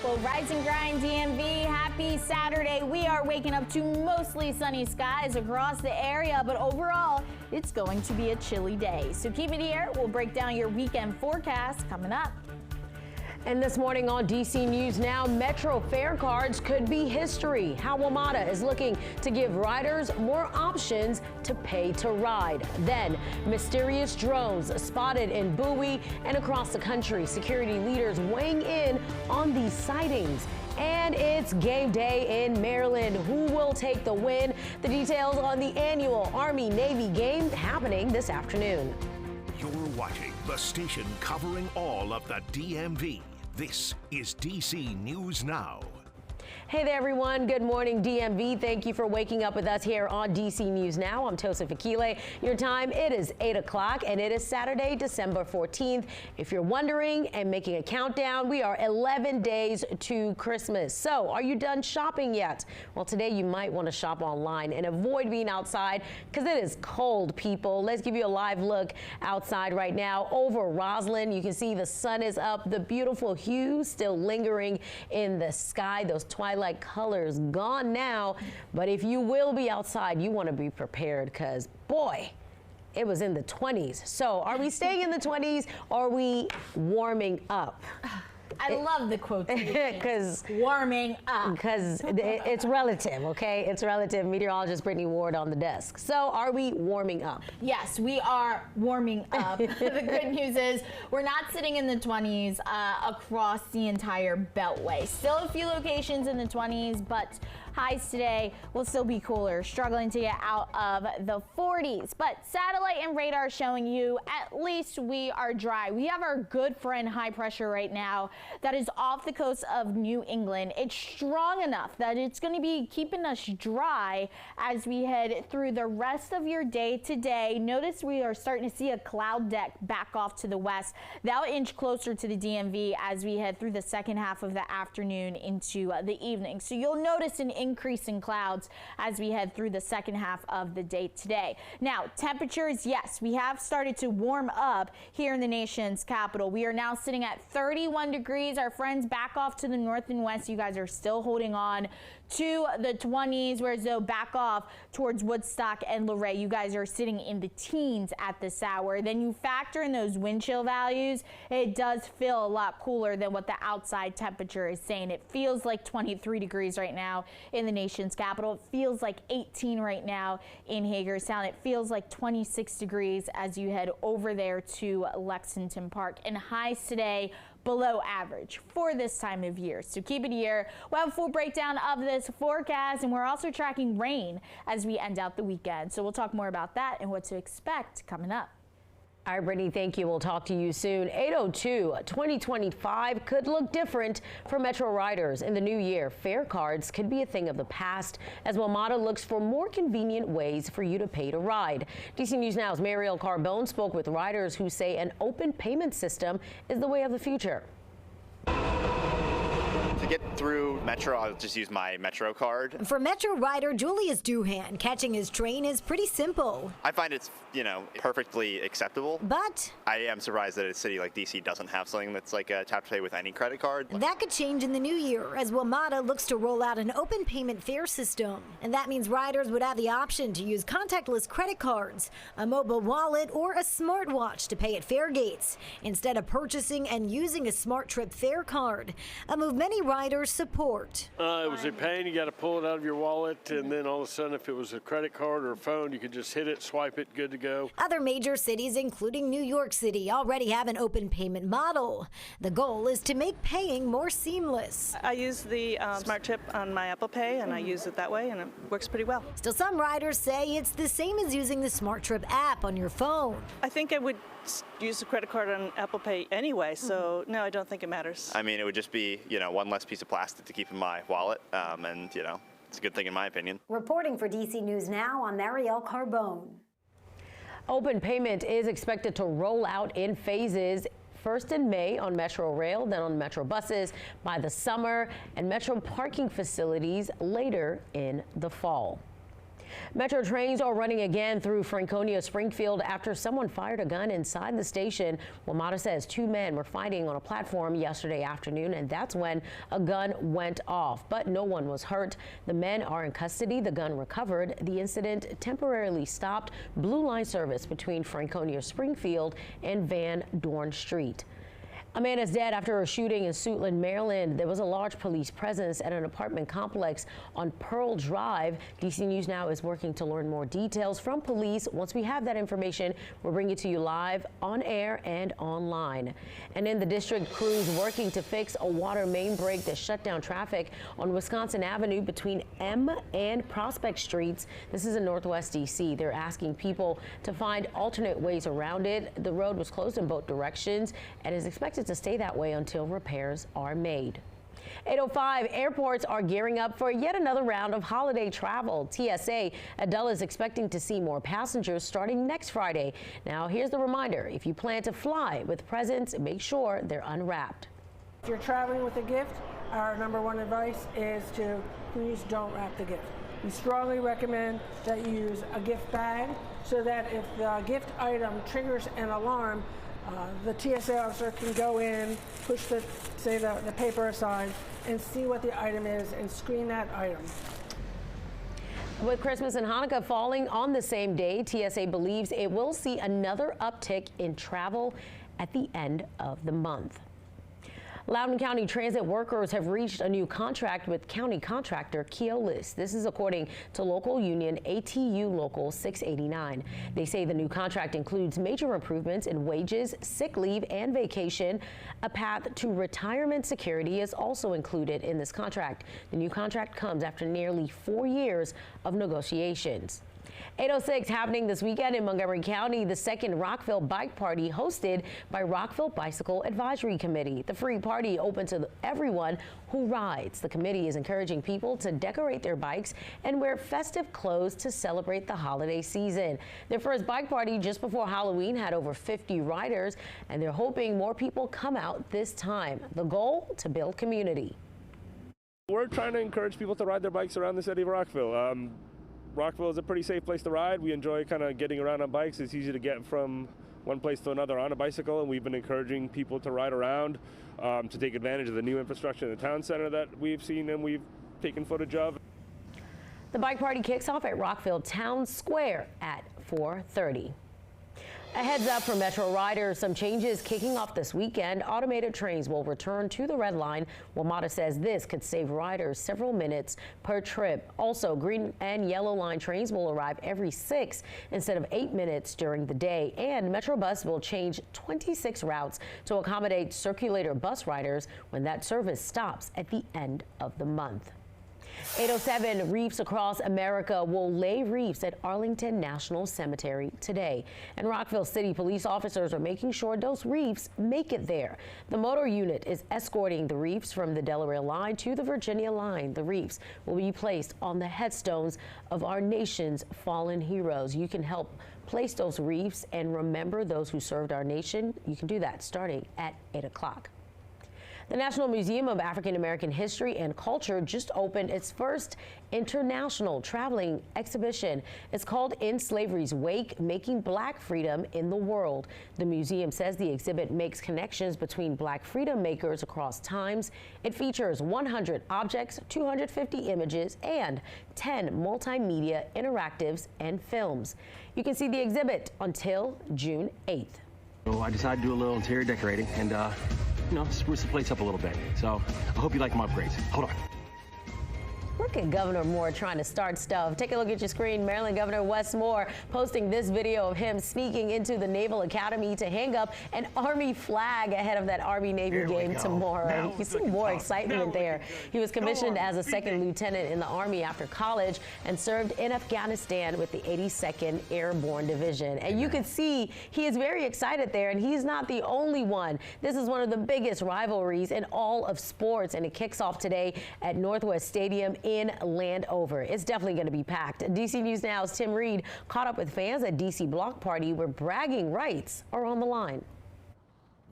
Well, Rise and Grind DMV, happy Saturday. We are waking up to mostly sunny skies across the area, but overall, it's going to be a chilly day. So keep it here. We'll break down your weekend forecast coming up. And this morning on DC News Now, Metro fare cards could be history. How WMATA is looking to give riders more options to pay to ride. Then, mysterious drones spotted in Bowie and across the country. Security leaders weighing in on these sightings. And it's game day in Maryland. Who will take the win? The details on the annual Army-Navy game happening this afternoon. You're watching the station covering all of the DMV. This is DC News Now. Hey there, everyone. Good morning, DMV. Thank you for waking up with us here on DC News Now. I'm Tosa Fakile. Your time, it is 8 o'clock, and it is Saturday, December 14th. If you're wondering and making a countdown, we are 11 days to Christmas. So, are you done shopping yet? Well, today you might want to shop online and avoid being outside because it is cold, people. Let's give you a live look outside right now over Roslyn. You can see the sun is up, the beautiful hues still lingering in the sky, those twilight colors gone now, but if you will be outside, you want to be prepared because, boy, it was in the 20s. So are we staying in the 20s or are we warming up? I love the quotation. Because warming up. Because it's relative, okay? It's relative. Meteorologist Brittany Ward on the desk. So are we warming up? Yes, we are warming up. The good news is we're not sitting in the 20s across the entire Beltway. Still a few locations in the 20s, but highs today will still be cooler, struggling to get out of the 40s. But satellite and radar showing you at least we are dry. We have our good friend high pressure right now that is off the coast of New England. It's strong enough that it's going to be keeping us dry as we head through the rest of your day today. Notice we are starting to see a cloud deck back off to the west. That'll inch closer to the DMV as we head through the second half of the afternoon into the evening. So you'll notice an increase in clouds as we head through the second half of the day today. Now, temperatures, yes, we have started to warm up here in the nation's capital. We are now sitting at 31 degrees. Our friends back off to the north and west, you guys are still holding on to the 20s, whereas though back off towards Woodstock and Luray, you guys are sitting in the teens at this hour. Then you factor in those wind chill values, it does feel a lot cooler than what the outside temperature is saying. It feels like 23 degrees right now in the nation's capital. It feels like 18 right now in Hagerstown. It feels like 26 degrees as you head over there to Lexington Park. And highs today below average for this time of year. So keep it here. We'll have a full breakdown of this forecast, and we're also tracking rain as we end out the weekend. So we'll talk more about that and what to expect coming up. All right, Brittany, thank you. We'll talk to you soon. 8:02, 2025 could look different for Metro riders in the new year. Fare cards could be a thing of the past as WMATA looks for more convenient ways for you to pay to ride. DC News Now's Mariel Carbone spoke with riders who say an open payment system is the way of the future. To get through Metro, I'll just use my Metro card. For Metro rider Julius Duhan, catching his train is pretty simple. I find it's, perfectly acceptable. But I am surprised that a city like DC doesn't have something that's like a tap to pay with any credit card. that could change in the new year as WMATA looks to roll out an open payment fare system. And that means riders would have the option to use contactless credit cards, a mobile wallet, or a smartwatch to pay at fare gates, instead of purchasing and using a Smart Trip fare card, a move many riders support. It was a pain. You got to pull it out of your wallet, and then all of a sudden, if it was a credit card or a phone, you could just hit it, swipe it, good to go. Other major cities, including New York City, already have an open payment model. The goal is to make paying more seamless. I use the Smart Chip on my Apple Pay, and I use it that way, and it works pretty well. Still, some riders say it's the same as using the Smart Trip app on your phone. I think I would use a credit card on Apple Pay anyway, so no, I don't think it matters. I mean, it would just be, one less piece of plastic to keep in my wallet, and, it's a good thing in my opinion. Reporting for DC News Now, I'm Mariel Carbone. Open payment is expected to roll out in phases. First in May on Metro Rail, then on Metro buses by the summer, and Metro parking facilities later in the fall. Metro trains are running again through Franconia Springfield after someone fired a gun inside the station. WMATA says 2 men were fighting on a platform yesterday afternoon, and that's when a gun went off. But no one was hurt. The men are in custody. The gun recovered. The incident temporarily stopped Blue Line service between Franconia Springfield and Van Dorn Street. A man is dead after a shooting in Suitland, Maryland. There was a large police presence at an apartment complex on Pearl Drive. DC News Now is working to learn more details from police. Once we have that information, we'll bring it to you live on air and online. And in the district, crews working to fix a water main break that shut down traffic on Wisconsin Avenue between M and Prospect Streets. This is in Northwest DC. They're asking people to find alternate ways around it. The road was closed in both directions and is expected to stay that way until repairs are made. 8:05, airports are gearing up for yet another round of holiday travel. TSA at Dulles is expecting to see more passengers starting next Friday. Now, here's the reminder. If you plan to fly with presents, make sure they're unwrapped. If you're traveling with a gift, our #1 advice is to please don't wrap the gift. We strongly recommend that you use a gift bag so that if the gift item triggers an alarm, the TSA officer can go in, push the paper aside, and see what the item is and screen that item. With Christmas and Hanukkah falling on the same day, TSA believes it will see another uptick in travel at the end of the month. Loudoun County transit workers have reached a new contract with county contractor Keolis. This is according to local union ATU Local 689. They say the new contract includes major improvements in wages, sick leave, and vacation. A path to retirement security is also included in this contract. The new contract comes after nearly 4 years of negotiations. 8:06 happening this weekend in Montgomery County, the second Rockville Bike Party hosted by Rockville Bicycle Advisory Committee. The free party open to everyone who rides. The committee is encouraging people to decorate their bikes and wear festive clothes to celebrate the holiday season. Their first bike party just before Halloween had over 50 riders, and they're hoping more people come out this time. The goal, to build community. We're trying to encourage people to ride their bikes around the city of Rockville. Rockville is a pretty safe place to ride. We enjoy kind of getting around on bikes. It's easy to get from one place to another on a bicycle, and we've been encouraging people to ride around to take advantage of the new infrastructure in the town center that we've seen and we've taken footage of. The bike party kicks off at Rockville Town Square at 4:30. A heads up for Metro riders, some changes kicking off this weekend. Automated trains will return to the Red Line. WMATA says this could save riders several minutes per trip. Also, Green and Yellow Line trains will arrive every 6 instead of 8 minutes during the day. And Metro Bus will change 26 routes to accommodate circulator bus riders when that service stops at the end of the month. 8:07, reefs across America will lay reefs at Arlington National Cemetery today. And Rockville City police officers are making sure those reefs make it there. The motor unit is escorting the reefs from the Delaware line to the Virginia line. The reefs will be placed on the headstones of our nation's fallen heroes. You can help place those reefs and remember those who served our nation. You can do that starting at 8 o'clock. The National Museum of African American History and Culture just opened its first international traveling exhibition. It's called In Slavery's Wake, Making Black Freedom in the World. The museum says the exhibit makes connections between Black freedom makers across times. It features 100 objects, 250 images, and 10 multimedia interactives and films. You can see the exhibit until June 8th. So I decided to do a little interior decorating and spruce the place up a little bit. So I hope you like my upgrades. Hold on. Look at Governor Moore trying to start stuff. Take a look at your screen. Maryland Governor Wes Moore posting this video of him sneaking into the Naval Academy to hang up an Army flag ahead of that Army-Navy game tomorrow. You can see more excitement there. He was commissioned as a second lieutenant in the Army after college and served in Afghanistan with the 82nd Airborne Division. And you can see he is very excited there, and he's not the only one. This is one of the biggest rivalries in all of sports, and it kicks off today at Northwest Stadium in Landover. It's definitely going to be packed. DC News Now's Tim Reed caught up with fans at DC Block Party where bragging rights are on the line.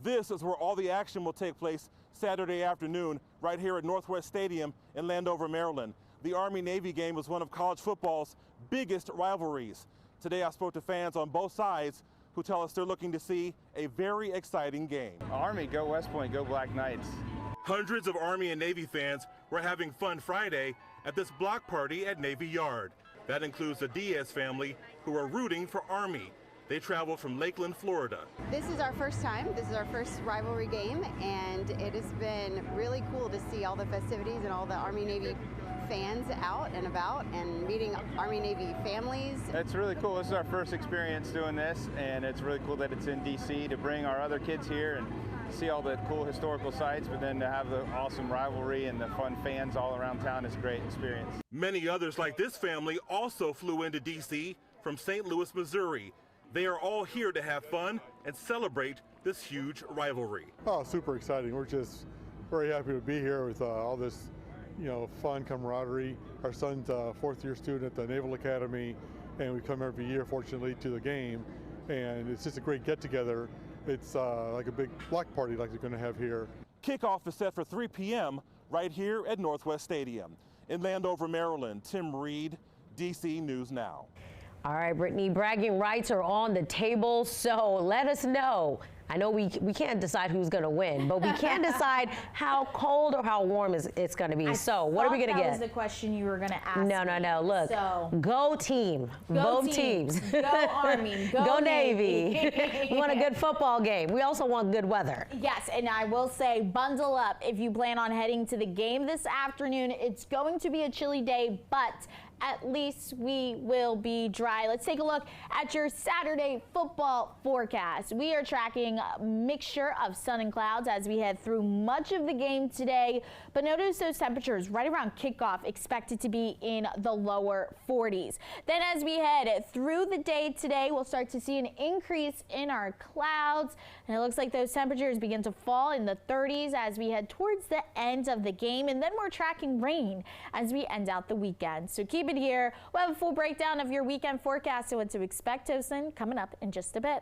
This is where all the action will take place Saturday afternoon right here at Northwest Stadium in Landover, Maryland. the Army-Navy game was one of college football's biggest rivalries. Today I spoke to fans on both sides who tell us they're looking to see a very exciting game. Army, go West Point, go Black Knights. Hundreds of Army and Navy fans were having fun Friday at this block party at Navy Yard. That includes the Diaz family who are rooting for Army. They traveled from Lakeland, Florida. This is our first time. This is our first rivalry game, and it has been really cool to see all the festivities and all the Army-Navy fans out and about and meeting Army-Navy families. It's really cool. This is our first experience doing this, and it's really cool that it's in DC to bring our other kids here and see all the cool historical sites, but then to have the awesome rivalry and the fun fans all around town is a great experience. Many others like this family also flew into DC from St. Louis, Missouri. They are all here to have fun and celebrate this huge rivalry. Oh, super exciting. We're just very happy to be here with all this, fun camaraderie. Our son's a fourth-year student at the Naval Academy, and we come every year, fortunately, to the game. And it's just a great get-together. It's like a big block party like they're going to have here. Kickoff is set for 3 p.m. right here at Northwest Stadium. In Landover, Maryland, Tim Reed, DC News Now. All right, Brittany, bragging rights are on the table, so let us know. I know we can't decide who's going to win, but we can decide how cold or how warm it's going to be. So what are we going to get? That was the question you were going to ask. No. Look, go team. Both teams. Go Army. Go Navy. We want a good football game. We also want good weather. Yes, and I will say bundle up if you plan on heading to the game this afternoon. It's going to be a chilly day, but at least we will be dry. Let's take a look at your Saturday football forecast. We are tracking a mixture of sun and clouds as we head through much of the game today, but notice those temperatures right around kickoff expected to be in the lower 40s. Then as we head through the day today, we'll start to see an increase in our clouds, and it looks like those temperatures begin to fall in the 30s as we head towards the end of the game, and then we're tracking rain as we end out the weekend. So keep it here. We'll have a full breakdown of your weekend forecast and what to expect, Tosin, coming up in just a bit.